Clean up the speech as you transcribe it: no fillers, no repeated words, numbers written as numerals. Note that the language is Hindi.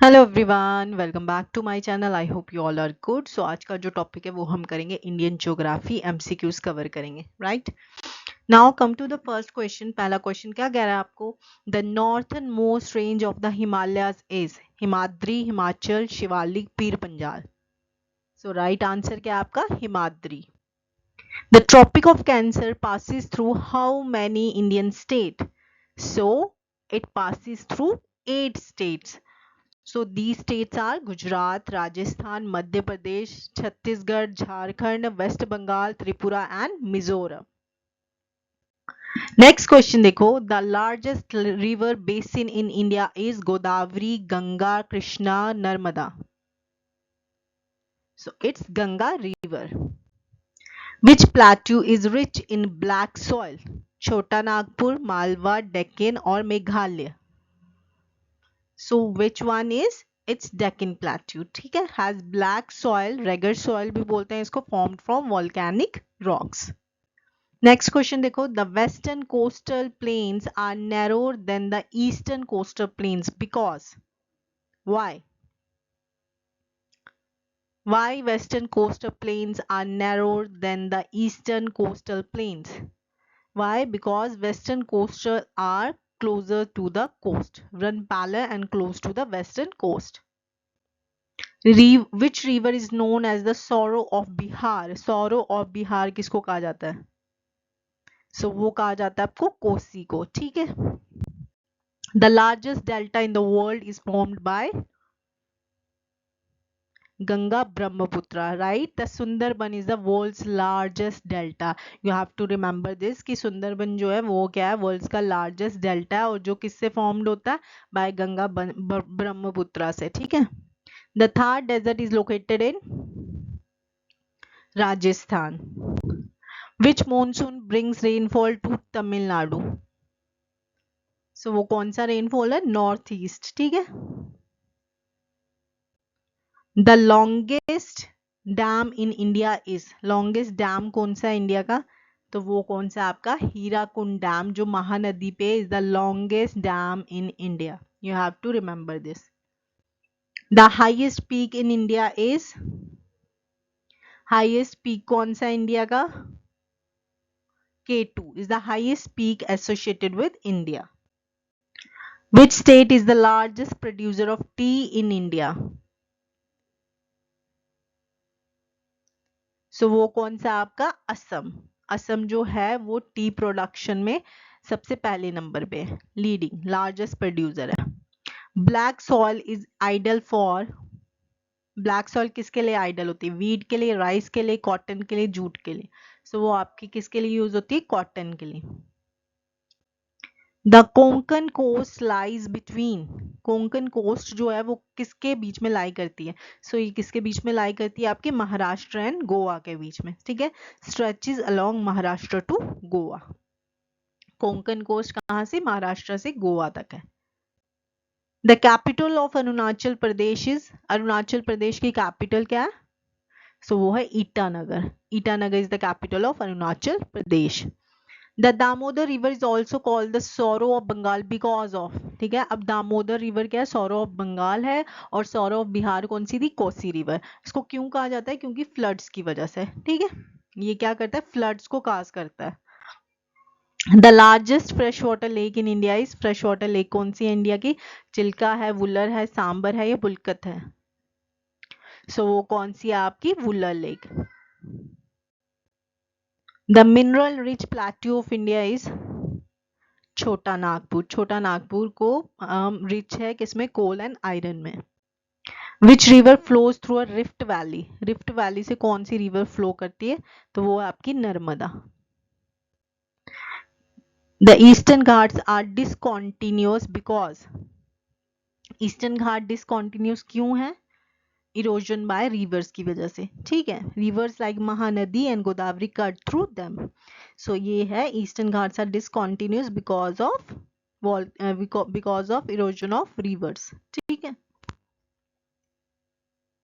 Hello everyone, welcome back to my channel. I hope you all are good. So आज का जो टॉपिक है वो हम करेंगे इंडियन ज्योग्राफी, एमसीक्यूज कवर करेंगे। Right now come to the first question. पहला क्वेश्चन क्या कह रहा है आपको? The northern most range of the Himalayas is Himadri, Himachal, Shivalik, Pir Panjal. So right answer क्या है आपका? Himadri. The Tropic of Cancer passes through how many Indian state? So it passes through 8 states. So these states are Gujarat, Rajasthan, Madhya Pradesh, Chhattisgarh, Jharkhand, West Bengal, Tripura and Mizoram. Next question देखो, the largest river basin in India is Godavari, Ganga, Krishna, Narmada. So it's Ganga river. Which plateau is rich in black soil? Chota Nagpur, Malwa, Deccan or Meghalaya? So which one is? It's Deccan Plateau. ठीक है, has black soil, rugged soil भी बोलते हैं इसको, formed from volcanic rocks. Next question देखो, the western coastal plains are narrower than the eastern coastal plains because why? Why western coastal plains are narrower than the eastern coastal plains? Why? Because western coastal are closer to the coast, run parallel and close to the western coast. Which river is known as the sorrow of Bihar? Sorrow of Bihar किसको कहा जाता है? So वो कहा जाता है आपको कोसी को। ठीक है। The largest delta in the world is formed by Ganga Brahmaputra, right? The Sundarban is the world's largest delta. You have to remember this कि सुंदरबन जो है वो क्या है? वर्ल्ड्स का लार्जेस्ट डेल्टा है और जो किससे फॉर्म्ड होता है? बाय गंगा ब्रह्मपुत्रा से। ठीक है। The Thar desert is located in Rajasthan. Which monsoon brings rainfall to Tamil Nadu? So वो कौन सा रेनफॉल है? North east. ठीक है। The longest dam in India is, longest dam कौन सा है इंडिया का? तो वो कौन सा आपका? हीराकुंड डैम जो महानदी पे is the longest dam in India. You have to remember this. The highest peak in India is, highest peak कौन सा इंडिया का? K2 is the highest peak associated with India. Which state is the largest producer of tea in India? So वो कौन सा आपका? असम। असम जो है वो टी प्रोडक्शन में सबसे पहले नंबर पे है, लीडिंग लार्जेस्ट प्रोड्यूसर है। Black soil is ideal for, black soil किसके लिए आइडल होती है? वीट के लिए, राइस के लिए, कॉटन के लिए, जूट के लिए। सो वो आपकी किसके लिए यूज होती है? कॉटन के लिए। The Konkan coast lies between, Konkan coast जो है वो किसके बीच में लाई करती है? सो ये किसके बीच में लाई करती है? आपके महाराष्ट्र एंड गोवा के बीच में। ठीक है। Stretches along Maharashtra to Goa. Konkan coast कहाँ से? महाराष्ट्र से गोवा तक है। The capital of Arunachal Pradesh is, Arunachal Pradesh की कैपिटल क्या है? सो वो है Itanagar. Itanagar is the capital of Arunachal Pradesh. The Damodar river is also called the sorrow of Bengal because of, ठीक है। अब दामोदर रिवर क्या है? सौरो ऑफ बंगाल है और सौरो ऑफ बिहार कौन सी थी? कोसी रिवर। इसको क्यों कहा जाता है? क्योंकि फ्लड्स की वजह से। ठीक है। ये क्या करता है? फ्लड्स को काज करता है। The largest fresh water lake in India is, fresh water lake कौन सी है इंडिया की? चिल्का है, वुलर है, सांबर है या बुलकत है? सो वो कौन सी है आपकी? Wular lake. The mineral rich plateau of India is छोटा नागपुर। छोटा नागपुर को रिच है किसमें? कोल एंड आयरन में। Which river flows through a rift valley, rift valley से कौन सी रिवर फ्लो करती है? तो वो है आपकी Narmada. The Eastern Ghats are discontinuous because, Eastern Ghat discontinuous क्यों है? इरोजन बाय रिवर्स की वजह से। ठीक है। Rivers like Mahanadi and Godavari cut through them. So ये है Eastern Ghats are discontinuous because of because of erosion of rivers. ठीक है।